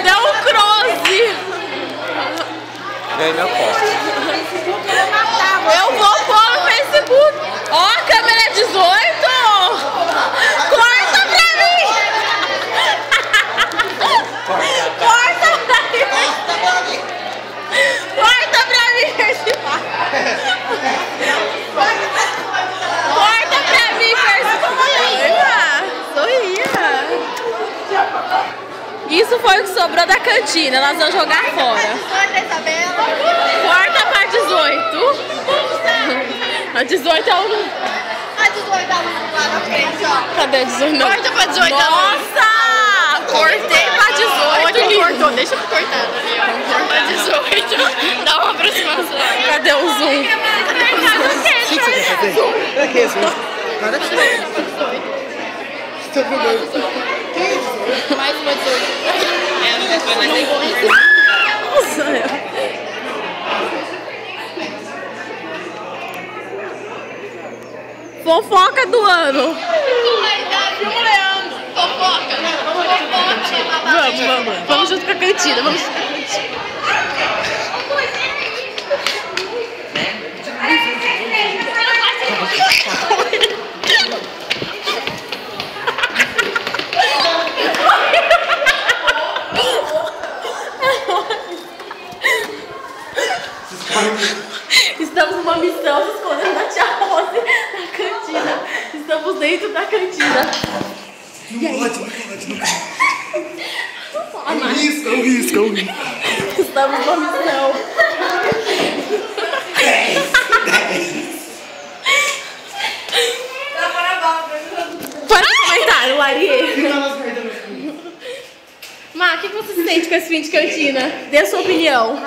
Deu um cross. Ganhei meu posto. Eu vou pôr no Facebook. Ó, a câmera 18. Corta pra mim. Corta pra mim. Corta pra mim. Corta pra mim, sorria. Isso foi o que sobrou da cantina. Nós vamos jogar fora. Corta pra 18. A 18 é o... A 18 é lá na frente, ó. Cadê a 18? Corta pra 18. Nossa! Cortei pra 18. Cortou, deixa eu cortar ali, ó. Pra 18. Dá uma aproximação. Cadê o zoom? Pra que zoom? Nada que estou filmando. Mais uma 18. Depois nós tem que... Nossa, fofoca do ano. Fofoca. Vamos junto com a cantina. Vamos. Estamos numa missão se escondendo da tia Rose na cantina. Estamos dentro da cantina. E aí? É um risco. Estamos numa missão. 10. Para de comentar, Larie. Má, o que você se sente com esse fim de cantina? Dê a sua opinião.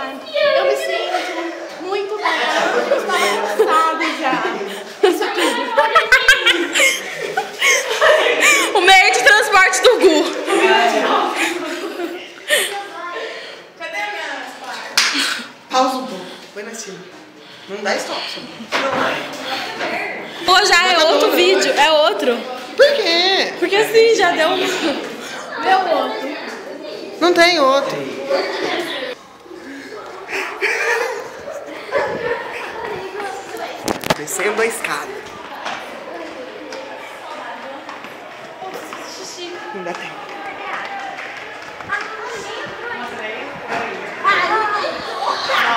Eu me sinto muito bem. Eu estava cansada já. Isso tudo. O meio de transporte do Gu. Cadê a minha parte? Pausa um pouco. Põe na cima. Não dá stop. Pô, já é outro vídeo. É outro. Por quê? Porque assim, já deu um... Deu outro. Não tem outro. Descendo a escada. Não dá tempo.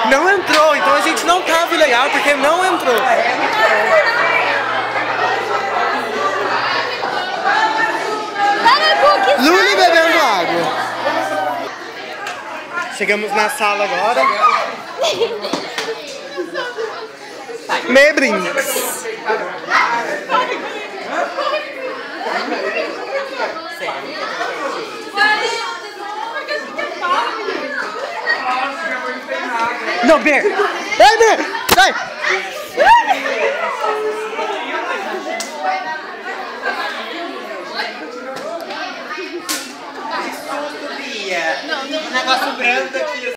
Não entrou, então a gente não tava legal porque não entrou. Luli bebendo água. Chegamos na sala agora. Mebrinhos. Não, Ber! Vai, Ber! Vai! Que susto, Bia! Um negócio branco aqui,